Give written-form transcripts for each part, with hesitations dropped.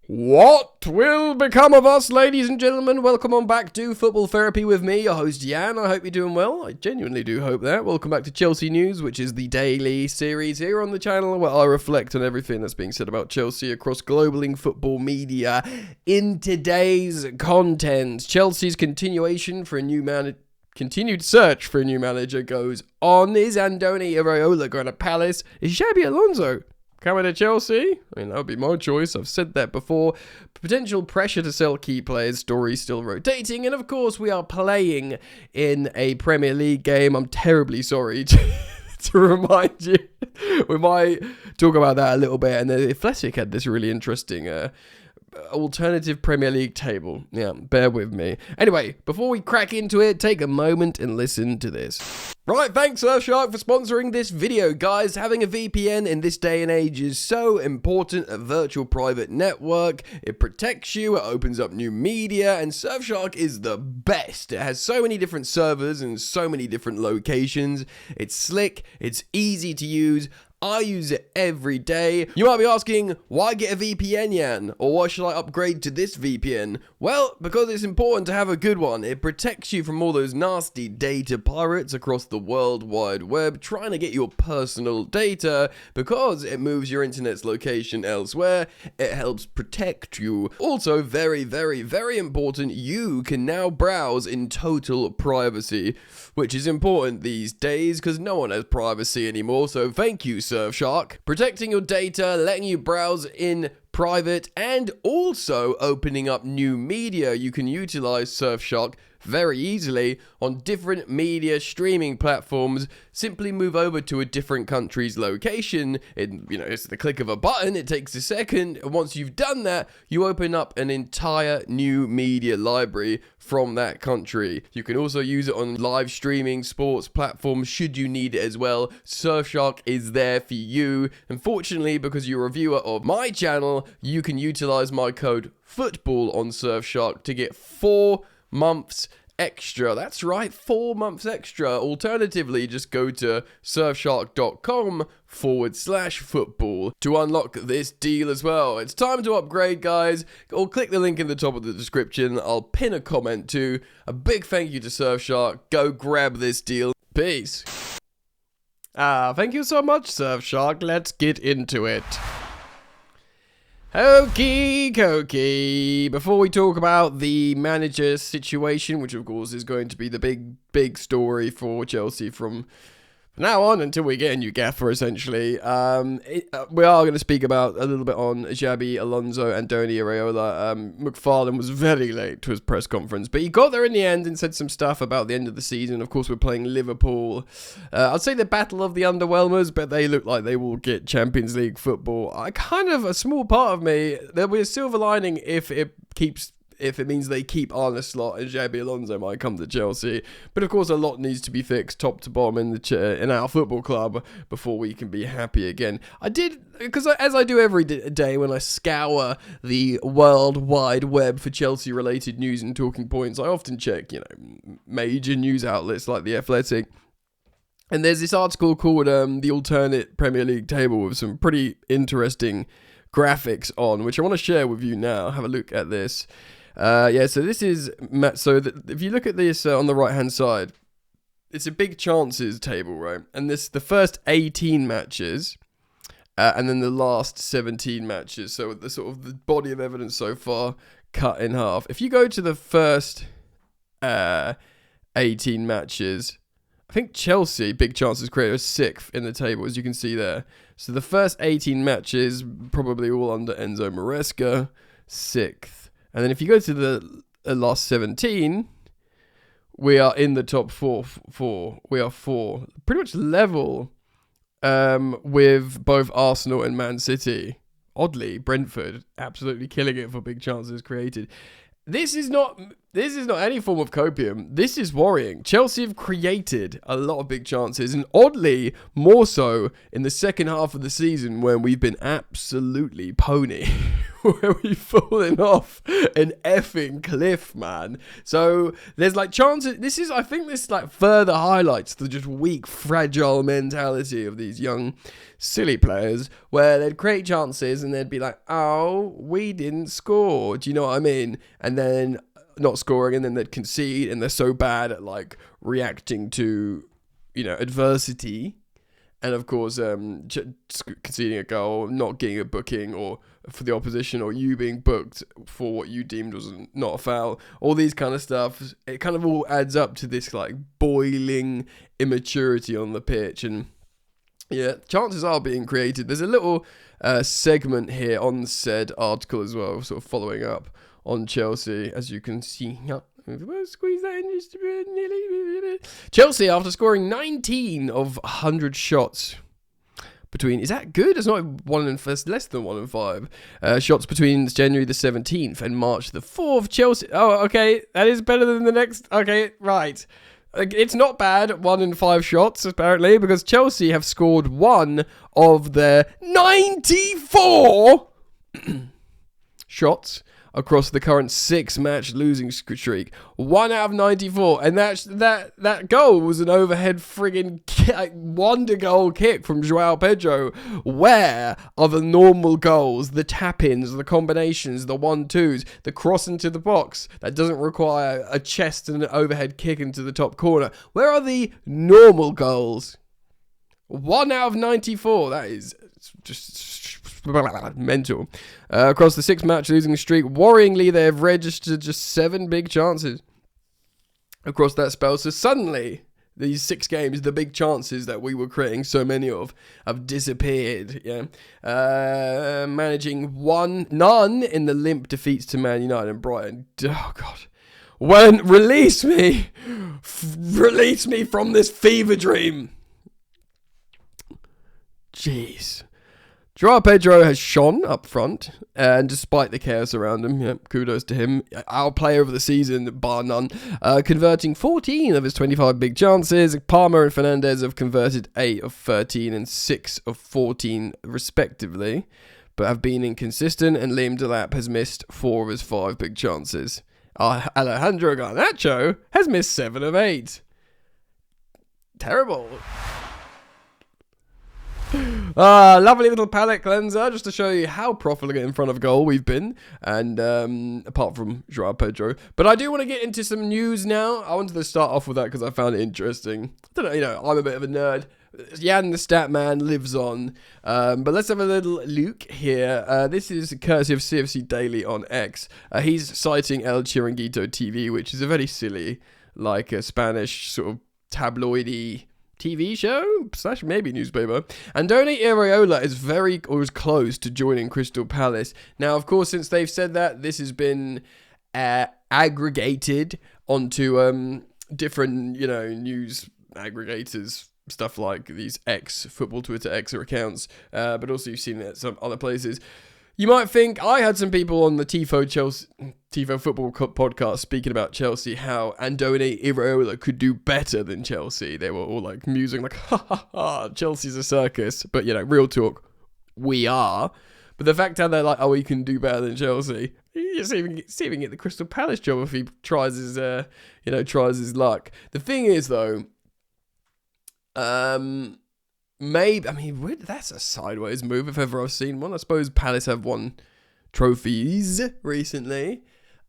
What will become of us, ladies and gentlemen? Welcome on back to Football Therapy with me, your host Jan. I hope you're doing well. I genuinely do hope that. Welcome back to Chelsea News, which is the daily series here on the channel where I reflect on everything that's being said about Chelsea across global football media. In today's content, Chelsea's continued search for a new manager goes on. Is Andoni Iraola going to Palace? Is Xabi Alonso coming to Chelsea? I mean, that would be my choice. I've said that before. Potential pressure to sell key players. Story still rotating. And of course, we are playing in a Premier League game. I'm terribly sorry to remind you. We might talk about that a little bit. And the Athletic had this really interesting alternative Premier League table. Yeah, bear with me. Anyway, before we crack into it, take a moment and listen to this. Right, thanks Surfshark for sponsoring this video, guys. Having a VPN in this day and age is so important. A virtual private network, it protects you, it opens up new media, and Surfshark is the best. It has so many different servers and so many different locations. It's slick, it's easy to use. I use it every day. You might be asking, why get a VPN, Jan? Or why should I upgrade to this VPN? Well, because it's important to have a good one. It protects you from all those nasty data pirates across the World Wide Web trying to get your personal data, because it moves your internet's location elsewhere. It helps protect you. Also, very, very, very important, you can now browse in total privacy, which is important these days because no one has privacy anymore. So thank you, Surfshark. Protecting your data, letting you browse in private, and also opening up new media. You can utilize Surfshark very easily on different media streaming platforms. Simply move over to a different country's location. It's the click of a button. It takes a second. And once you've done that, you open up an entire new media library from that country. You can also use it on live streaming sports platforms should you need it as well. Surfshark is there for you. Unfortunately, because you're a viewer of my channel, you can utilize my code FOOTBALL on Surfshark to get 4 months extra. That's right, 4 months extra. Alternatively, just go to surfshark.com/football to unlock this deal as well. It's time to upgrade, guys. Or click the link in the top of the description. I'll pin a comment too. A big thank you to Surfshark. Go grab this deal. Peace. Thank you so much, Surfshark. Let's get into it. Okie dokie. Before we talk about the manager situation, which of course is going to be the big story for Chelsea from now on until we get a new gaffer, essentially, we are going to speak about a little bit on Xabi Alonso and Andoni Iraola. McFarlane was very late to his press conference, but he got there in the end and said some stuff about the end of the season. Of course, we're playing Liverpool. I'd say the battle of the underwhelmers, but they look like they will get Champions League football. A small part of me, there'll be a silver lining if it means they keep Arne Slot and Xabi Alonso might come to Chelsea. But of course, a lot needs to be fixed top to bottom in our football club before we can be happy again. I did, because as I do every day when I scour the World Wide Web for Chelsea-related news and talking points, I often check, major news outlets like The Athletic. And there's this article called The Alternate Premier League Table with some pretty interesting graphics on, which I want to share with you now. Have a look at this. So this is, if you look at this on the right hand side, it's a big chances table, right? And the first 18 matches, and then the last 17 matches. So the sort of the body of evidence so far cut in half. If you go to the first 18 matches, I think Chelsea, big chances created, was 6th in the table, as you can see there. So the first 18 matches, probably all under Enzo Maresca, 6th. And then if you go to the last 17, we are in the top four. We are 4. Pretty much level with both Arsenal and Man City. Oddly, Brentford absolutely killing it for big chances created. This is not This is not any form of copium. This is worrying. Chelsea have created a lot of big chances, and oddly, more so in the second half of the season when we've been absolutely pony. Where we've fallen off an effing cliff, man. So there's like chances. I think this like further highlights the just weak, fragile mentality of these young, silly players, where they'd create chances and they'd be like, oh, we didn't score. Do you know what I mean? And then not scoring, and then they'd concede, and they're so bad at like reacting to, adversity. And of course, conceding a goal, not getting a booking, or for the opposition, or you being booked for what you deemed was not a foul. All these kind of stuff. It kind of all adds up to this like boiling immaturity on the pitch. And yeah, chances are being created. There's a little segment here on said article as well, sort of following up on Chelsea, as you can see. Squeeze that in just a bit, nearly. Chelsea, after scoring 19 of 100 shots between, is that good? It's not less than 1 in 5 shots between January the 17th and March the 4th. Chelsea, okay, that is better than the next. Okay, right. It's not bad, 1 in 5 shots, apparently, because Chelsea have scored 1 of their 94 shots across the current 6-match losing streak. 1 out of 94. And that goal was an overhead friggin' wonder goal kick from João Pedro. Where are the normal goals, the tap-ins, the combinations, the 1-2s, the cross into the box that doesn't require a chest and an overhead kick into the top corner? Where are the normal goals? 1 out of 94. That is just mental. Across the 6-match losing streak, worryingly, they have registered just 7 big chances across that spell. So suddenly, these 6 games, the big chances that we were creating so many of have disappeared. Yeah, managing none in the limp defeats to Man United and Brighton. Oh God, release me from this fever dream. Jeez. João Pedro has shone up front, and despite the chaos around him, kudos to him. Our player of the season, bar none, converting 14 of his 25 big chances. Palmer and Fernandes have converted 8 of 13 and 6 of 14 respectively, but have been inconsistent, and Liam Delap has missed 4 of his 5 big chances. Alejandro Garnacho has missed 7 of 8. Terrible. Lovely little palate cleanser, just to show you how profligate in front of goal we've been, and apart from João Pedro. But I do want to get into some news now. I wanted to start off with that because I found it interesting. I don't know, I'm a bit of a nerd. Jan the Stat Man lives on. But let's have a little look here. This is courtesy of CFC Daily on X. He's citing El Chiringuito TV, which is a very silly, like a Spanish sort of tabloidy TV show / maybe newspaper. Andoni Iraola is close to joining Crystal Palace. Now, of course, since they've said that, this has been aggregated onto different, news aggregators, stuff like these football Twitter X accounts, but also you've seen it at some other places. You might think, I had some people on the Tifo Football podcast speaking about Chelsea, how Andoni Iraola could do better than Chelsea. They were all like musing, like, ha ha ha, Chelsea's a circus. But, real talk, we are. But the fact that they're like, oh, he can do better than Chelsea, he's even get the Crystal Palace job if he tries his luck. The thing is, though, maybe, that's a sideways move if ever I've seen one. I suppose Palace have won trophies recently.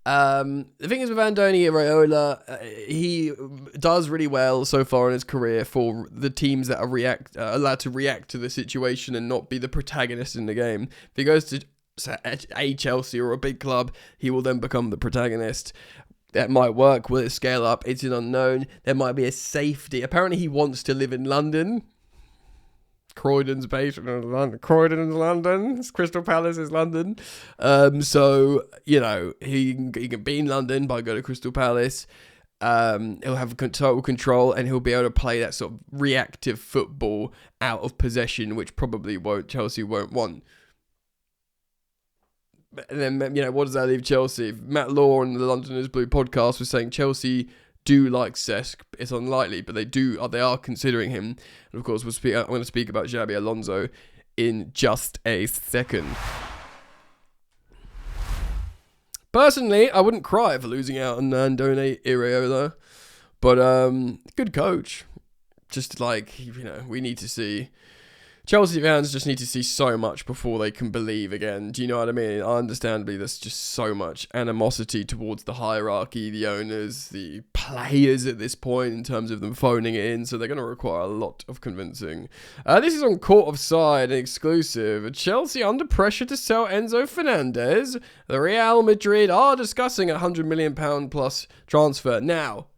The thing is with Andoni Iraola, he does really well so far in his career for the teams that are allowed to react to the situation and not be the protagonist in the game. If he goes to a Chelsea or a big club, he will then become the protagonist. That might work. Will it scale up? It's an unknown. There might be a safety. Apparently he wants to live in London. Croydon's based in London. Croydon's London. Crystal Palace is London. So, he can be in London by going to Crystal Palace. He'll have total control, and he'll be able to play that sort of reactive football out of possession, which probably Chelsea won't want. And then, what does that leave Chelsea? Matt Law on the Londoners Blue podcast was saying Chelsea do like Cesc. It's unlikely, but they are considering him. And of course, I'm going to speak about Xabi Alonso in just a second. Personally, I wouldn't cry for losing out on Andone Iraola, but good coach. Just we need to see. Chelsea fans just need to see so much before they can believe again. Do you know what I mean? Understandably, there's just so much animosity towards the hierarchy, the owners, the players at this point in terms of them phoning it in. So they're going to require a lot of convincing. This is on Court of Side, an exclusive. Chelsea under pressure to sell Enzo Fernandez. The Real Madrid are discussing a £100 million plus transfer. Now,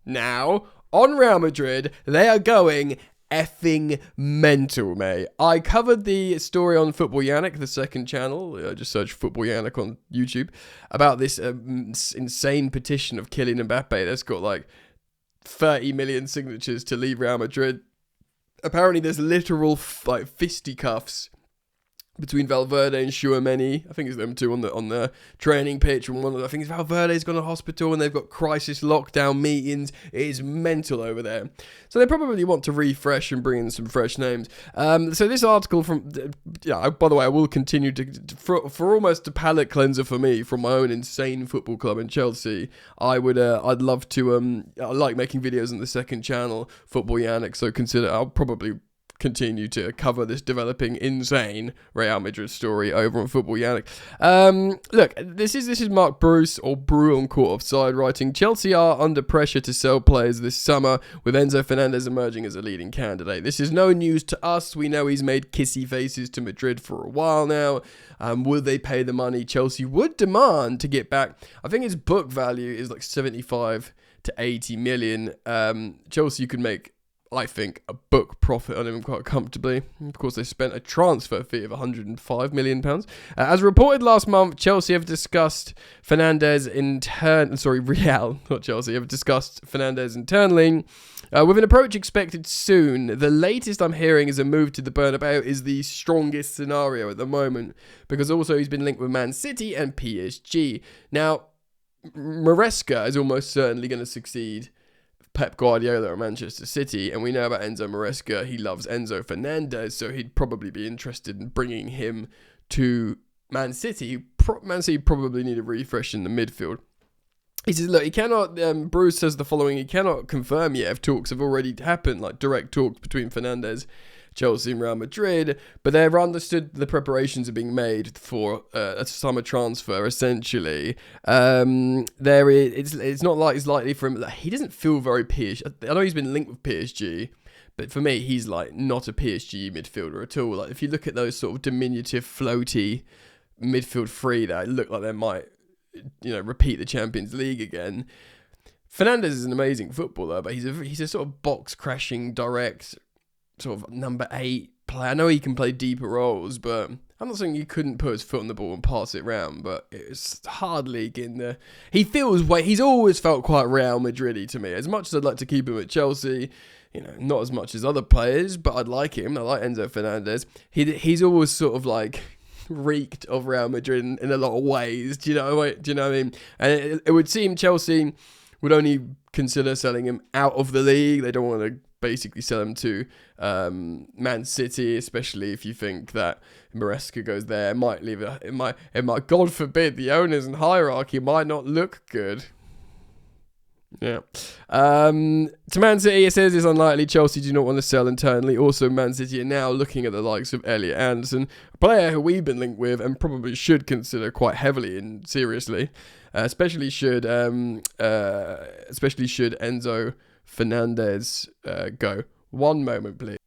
on Real Madrid, they are going effing mental, mate. I covered the story on Football Yannick, the second channel. Just search Football Yannick on YouTube about this insane petition of Kylian Mbappe that's got 30 million signatures to leave Real Madrid. Apparently, there's literal fisticuffs between Valverde and Tchouaméni. I think it's them two on the training pitch. And I think Valverde's gone to hospital and they've got crisis lockdown meetings. It is mental over there. So they probably want to refresh and bring in some fresh names. So this article from, by the way, I will continue for almost a palate cleanser for me from my own insane football club in Chelsea. I'd love to, I like making videos on the second channel, Football Yannick. So I'll probably continue to cover this developing insane Real Madrid story over on Football Yannick. Look, this is Mark Bruce, or Brew on Court of Side, writing, Chelsea are under pressure to sell players this summer, with Enzo Fernandez emerging as a leading candidate. This is no news to us. We know he's made kissy faces to Madrid for a while now. Will they pay the money Chelsea would demand to get back? I think his book value is 75 to 80 million. Chelsea could make, I think, a book profit on him quite comfortably. Of course, they spent a transfer fee of £105 million. As reported last month, Chelsea have discussed Fernandez Real, not Chelsea, have discussed Fernandez internally. With an approach expected soon, the latest I'm hearing is a move to the Bernabeu is the strongest scenario at the moment, because also he's been linked with Man City and PSG. Now, Maresca is almost certainly going to succeed Pep Guardiola at Manchester City, and we know about Enzo Maresca. He loves Enzo Fernandez, so he'd probably be interested in bringing him to Man City. Man City probably need a refresh in the midfield. He says, look, he cannot, Bruce says the following, he cannot confirm yet if talks have already happened, direct talks between Fernandez, Chelsea and Real Madrid, but they've understood the preparations are being made for a summer transfer, essentially. It's not like it's likely for him. He doesn't feel very PSG. I know he's been linked with PSG, but for me, he's not a PSG midfielder at all. If you look at those sort of diminutive, floaty midfield three that look like they might, repeat the Champions League again. Fernandez is an amazing footballer, but he's a sort of box-crashing, direct, sort of number 8 player. I know he can play deeper roles, but I'm not saying he couldn't put his foot on the ball and pass it round, but it's hardly getting there. He's always felt quite Real Madrid-y to me. As much as I'd like to keep him at Chelsea, not as much as other players, but I'd like him. I like Enzo Fernandez. He's always sort of reeked of Real Madrid in a lot of ways. Do you know what I mean? And it would seem Chelsea would only consider selling him out of the league. They don't want to basically sell him to Man City, especially if you think that Maresca goes there. It might, God forbid, the owners and hierarchy might not look good. Yeah. To Man City, it says it's unlikely. Chelsea do not want to sell internally. Also, Man City are now looking at the likes of Elliot Anderson, a player who we've been linked with and probably should consider quite heavily and seriously. Especially should Enzo Fernandez go. One moment, please.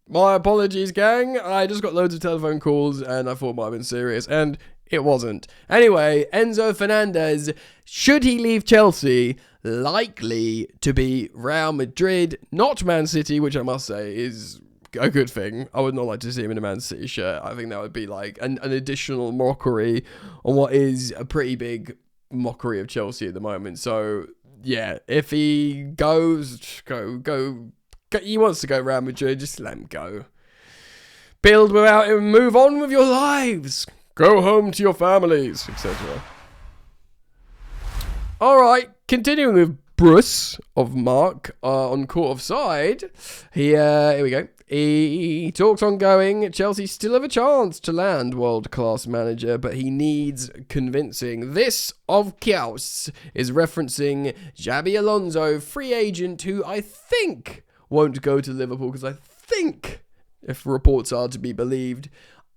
My apologies, gang. I just got loads of telephone calls and I thought it might have been serious, and it wasn't. Anyway, Enzo Fernandez, should he leave Chelsea, likely to be Real Madrid, not Man City, which I must say is a good thing. I would not like to see him in a Man City shirt. I think that would be an additional mockery on what is a pretty big mockery of Chelsea at the moment. So yeah, if he goes, go. He wants to go Real Madrid, just let him go. Build without him, move on with your lives. Go home to your families, etc. All right, continuing with Bruce of Mark on court offside. Here we go. He talks ongoing. Chelsea still have a chance to land world-class manager, but he needs convincing. This, of course, is referencing Xabi Alonso, free agent, who I think won't go to Liverpool, because I think, if reports are to be believed,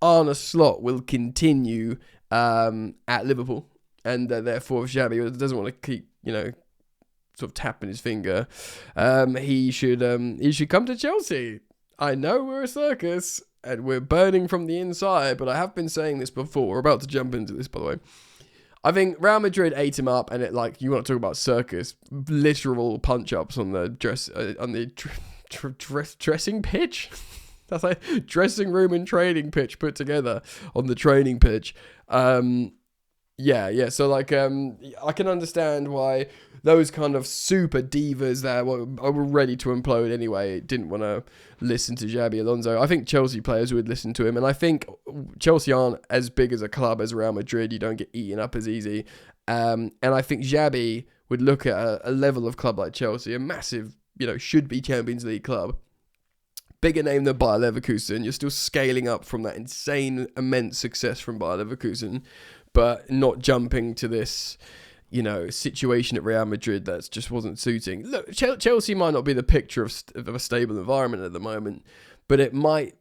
Arne Slot will continue at Liverpool. And therefore, if Xabi doesn't want to keep, sort of tapping his finger, he should come to Chelsea. I know we're a circus and we're burning from the inside, but I have been saying this before. We're about to jump into this, by the way. I think Real Madrid ate him up, and you want to talk about circus, literal punch-ups on the dressing pitch. That's like dressing room and training pitch put together on the training pitch. Yeah. So I can understand why those kind of super divas that were ready to implode anyway didn't want to listen to Xabi Alonso. I think Chelsea players would listen to him, and I think Chelsea aren't as big as a club as Real Madrid. You don't get eaten up as easy. And I think Xabi would look at a level of club like Chelsea, a massive, should be Champions League club. Bigger name than Bayer Leverkusen. You're still scaling up from that insane, immense success from Bayer Leverkusen, but not jumping to this, situation at Real Madrid that just wasn't suiting. Look, Chelsea might not be the picture of a stable environment at the moment, but it might,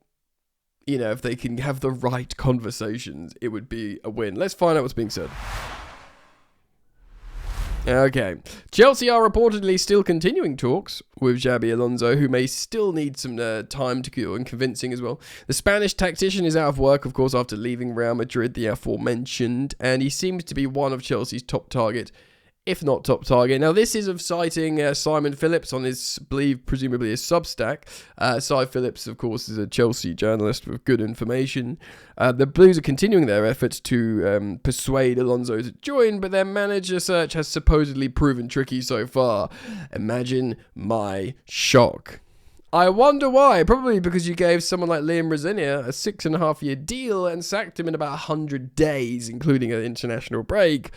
if they can have the right conversations, it would be a win. Let's find out what's being said. Okay. Chelsea are reportedly still continuing talks with Xabi Alonso, who may still need some time to go and convincing as well. The Spanish tactician is out of work, of course, after leaving Real Madrid, the aforementioned, and he seems to be one of Chelsea's top target, if not top target. Now, this is of citing Simon Phillips on his, presumably his Substack. Cy Phillips, of course, is a Chelsea journalist with good information. The Blues are continuing their efforts to persuade Alonso to join, but their manager search has supposedly proven tricky so far. Imagine my shock. I wonder why. Probably because you gave someone like Liam Rosenior a 6.5-year deal and sacked him in about 100 days, including an international break.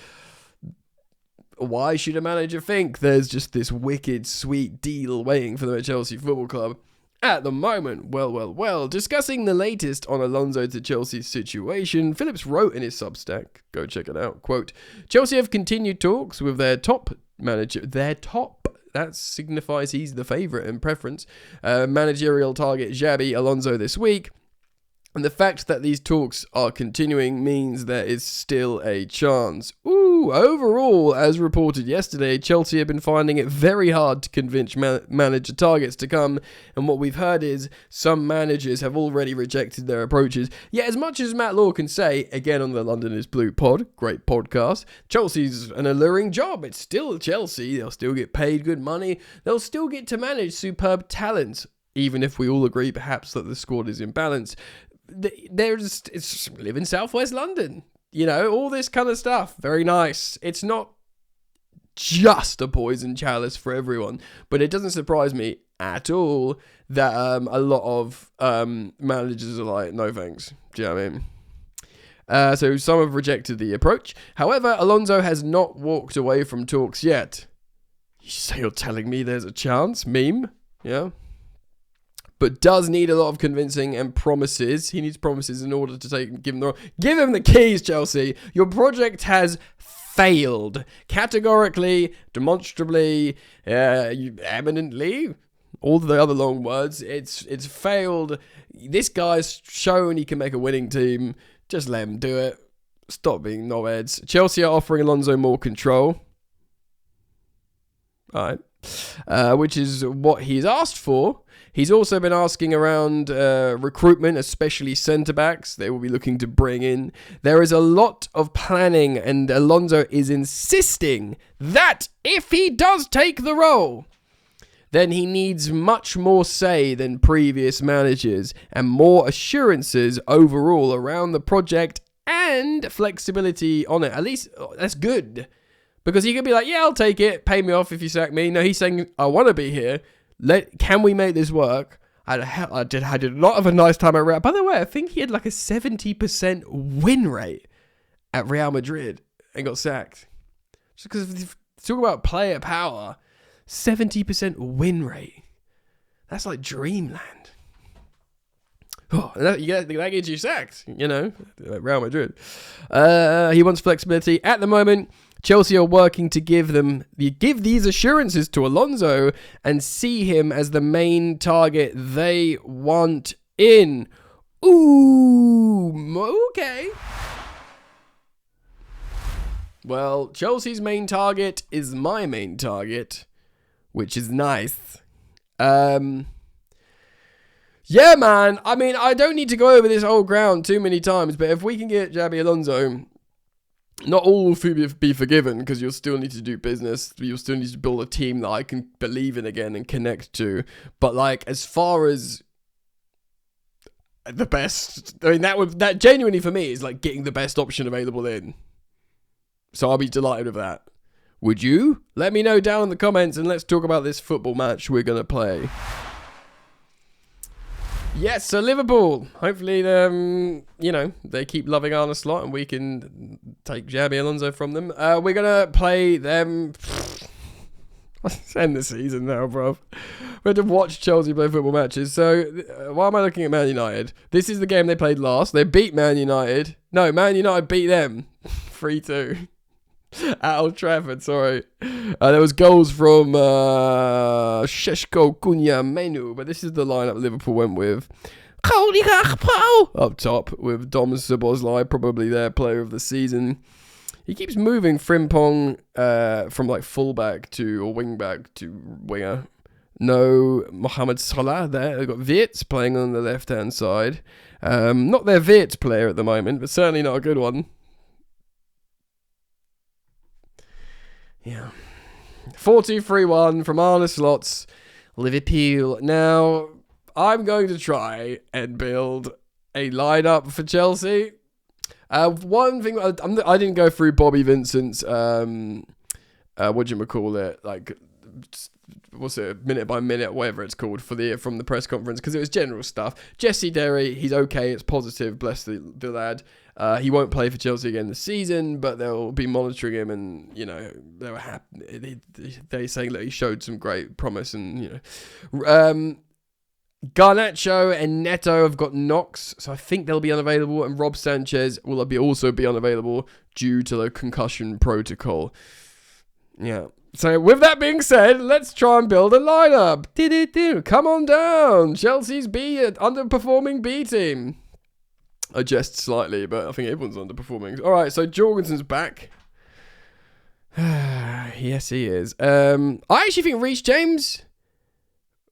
Why should a manager think there's just this wicked, sweet deal waiting for them at Chelsea Football Club? At the moment, well, discussing the latest on Alonso to Chelsea's situation, Phillips wrote in his Substack, go check it out, quote, Chelsea have continued talks with their top manager, that signifies he's the favourite in preference, managerial target Xabi Alonso this week. And the fact that these talks are continuing means there is still a chance. Overall, as reported yesterday, Chelsea have been finding it very hard to convince manager targets to come. And what we've heard is some managers have already rejected their approaches. Yet as much as Matt Law can say, again on the London is Blue pod, great podcast, Chelsea's an alluring job. It's still Chelsea. They'll still get paid good money. They'll still get to manage superb talent. Even if we all agree perhaps that the squad is imbalanced. It's live in southwest London, all this kind of stuff. Very nice. It's not just a poison chalice for everyone, but it doesn't surprise me at all that a lot of managers are like, no thanks. Do you know what I mean? So some have rejected the approach. However, Alonso has not walked away from talks yet. So you're telling me there's a chance? Meme? Yeah. But does need a lot of convincing and promises. He needs promises in order to give him the keys, Chelsea. Your project has failed. Categorically, demonstrably, eminently. All the other long words. It's failed. This guy's shown he can make a winning team. Just let him do it. Stop being knobheads. Chelsea are offering Alonso more control. Alright. Which is what he's asked for. He's also been asking around recruitment, especially centre-backs. They will be looking to bring in. There is a lot of planning, and Alonso is insisting that if he does take the role, then he needs much more say than previous managers and more assurances overall around the project and flexibility on it. At least that's good. Because he could be like, yeah, I'll take it. Pay me off if you sack me. No, he's saying, I want to be here. Can we make this work? I did not have a nice time at Real. By the way, I think he had like a 70% win rate at Real Madrid and got sacked. Just because talk about player power, 70% win rate. That's like dreamland. Oh, that gets you sacked, like Real Madrid. He wants flexibility. At the moment, Chelsea are working to give these assurances to Alonso and see him as the main target they want in. Ooh, okay. Well, Chelsea's main target is my main target, which is nice. Yeah, man. I mean, I don't need to go over this whole ground too many times, but if we can get Xabi Alonso, not all will be forgiven because you'll still need to do business. You'll still need to build a team that I can believe in again and connect to. But like, as far as the best, I mean, that genuinely for me is like getting the best option available in. So I'll be delighted with that. Would you? Let me know down in the comments and let's talk about this football match we're going to play. Yes, so Liverpool. Hopefully, they keep loving Arne Slot and we can take Xabi Alonso from them. We're going to play them. Let's end the season now, bro. We had to watch Chelsea play football matches. So, why am I looking at Man United? This is the game they played last. They beat Man United. No, Man United beat them 3-2. At Old Trafford, sorry. There was goals from Šeško, Cunha, Menu, but this is the lineup Liverpool went with. Up top with Dom Szoboszlai, probably their player of the season. He keeps moving Frimpong from like fullback or wingback to winger. No Mohamed Salah there. They've got Wirtz playing on the left-hand side. Not their Wirtz player at the moment, but certainly not a good one. Yeah. 4-2-3-1 from Arne Slot's Liverpool. Now, I'm going to try and build a lineup for Chelsea. One thing, I didn't go through Bobby Vincent's, like, what's it, minute by minute, whatever it's called, from the press conference, because it was general stuff. Jesse Derry, he's okay, it's positive, bless the lad. He won't play for Chelsea again this season, but they'll be monitoring him, and they were happy. They saying that he showed some great promise, and Garnacho and Neto have got knocks, so I think they'll be unavailable, and Rob Sanchez will also be unavailable due to the concussion protocol. Yeah. So with that being said, let's try and build a lineup. Come on down, Chelsea's underperforming B team. I jest slightly, but I think everyone's underperforming. All right, so Jorgensen's back. Yes, he is. I actually think Reece James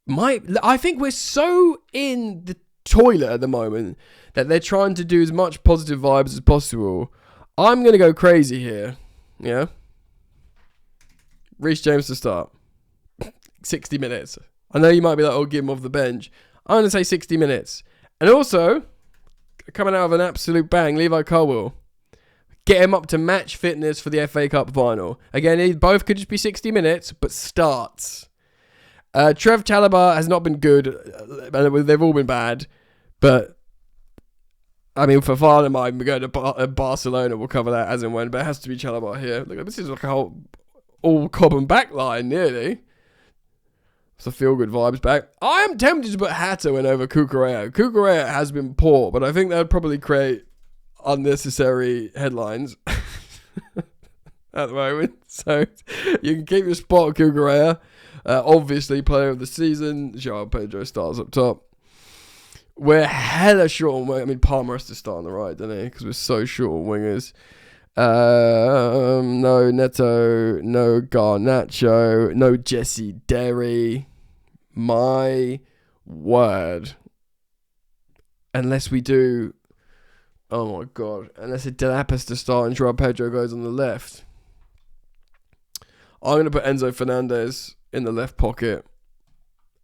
I think we're so in the toilet at the moment that they're trying to do as much positive vibes as possible. I'm going to go crazy here. Yeah. Reece James to start. 60 minutes. I know you might be like, oh, give him off the bench. I'm going to say 60 minutes. And also, coming out of an absolute bang, Levi Colwill. Get him up to match fitness for the FA Cup final. Again, both could just be 60 minutes, but starts. Trev Chalobah has not been good. They've all been bad. But, I mean, for far and mine, we're going to Barcelona. We'll cover that as and when. But it has to be Chalobah here. Look, this is like a whole all-Cobham back line, nearly. So feel-good vibes back. I am tempted to put Hatter in over Cucurella. Cucurella has been poor, but I think that would probably create unnecessary headlines at the moment. So you can keep your spot on Cucurella. Obviously, player of the season. João Pedro starts up top. We're hella short on wingers. I mean, Palmer has to start on the right, doesn't he? Because we're so short on wingers. No Neto, no Garnacho, no Jesse Derry. My word. Unless we do, oh my god, unless it Delapas to start and João Pedro goes on the left. I'm going to put Enzo Fernandez in the left pocket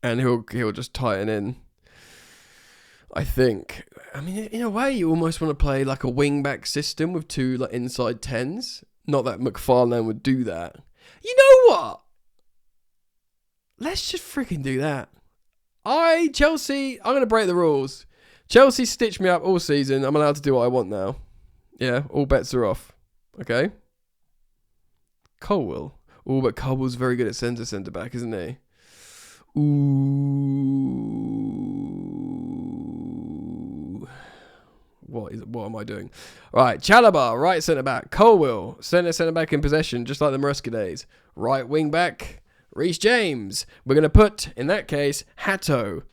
and he'll just tighten in. I think. I mean, in a way, you almost want to play like a wing-back system with two like inside 10s. Not that McFarlane would do that. You know what? Let's just freaking do that. Chelsea, I'm going to break the rules. Chelsea stitched me up all season. I'm allowed to do what I want now. Yeah, all bets are off. Okay? Colwill. Oh, but Colwill's very good at centre back, isn't he? Ooh. What am I doing? Right, Chalobah, right centre back. Colwill, centre back in possession, just like the Maresca days. Right wing back, Reece James. We're going to put, in that case, Hatto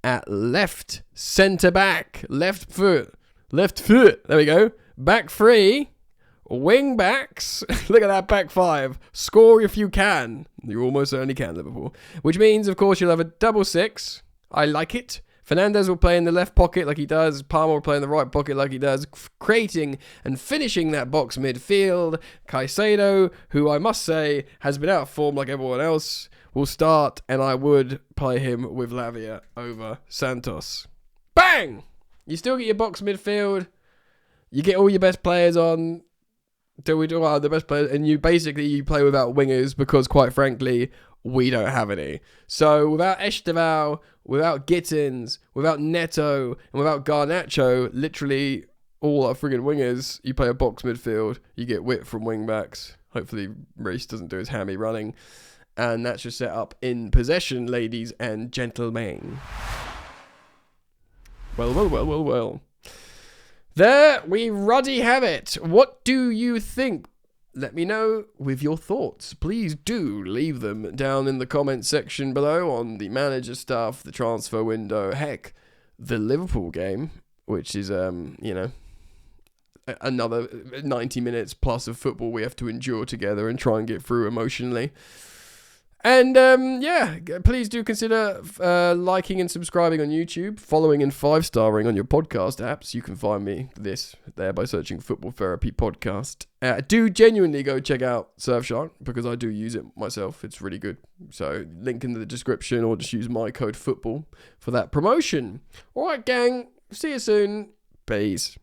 at left centre back. Left foot. There we go. Back three. Wing backs. Look at that back five. Score if you can. You almost certainly can, Liverpool. Which means, of course, you'll have a double six. I like it. Fernandes will play in the left pocket like he does. Palmer will play in the right pocket like he does. Creating and finishing that box midfield. Caicedo, who I must say has been out of form like everyone else, will start, and I would play him with Lavia over Santos. Bang! You still get your box midfield. You get all your best players on. The best players, and you play without wingers because, quite frankly, we don't have any. So without Esteval, without Gittins, without Neto, and without Garnacho, literally all our friggin' wingers, you play a box midfield. You get width from wing backs. Hopefully Reece doesn't do his hammy running. And that's your setup in possession, ladies and gentlemen. Well. There we ruddy have it. What do you think? Let me know with your thoughts. Please do leave them down in the comment section below on the manager stuff, the transfer window, heck, the Liverpool game, which is, another 90 minutes plus of football we have to endure together and try and get through emotionally. And, please do consider liking and subscribing on YouTube, following and 5-starring on your podcast apps. You can find me there by searching Football Therapy Podcast. Do genuinely go check out Surfshark, because I do use it myself. It's really good. So, link in the description, or just use my code FOOTBALL for that promotion. All right, gang. See you soon. Peace.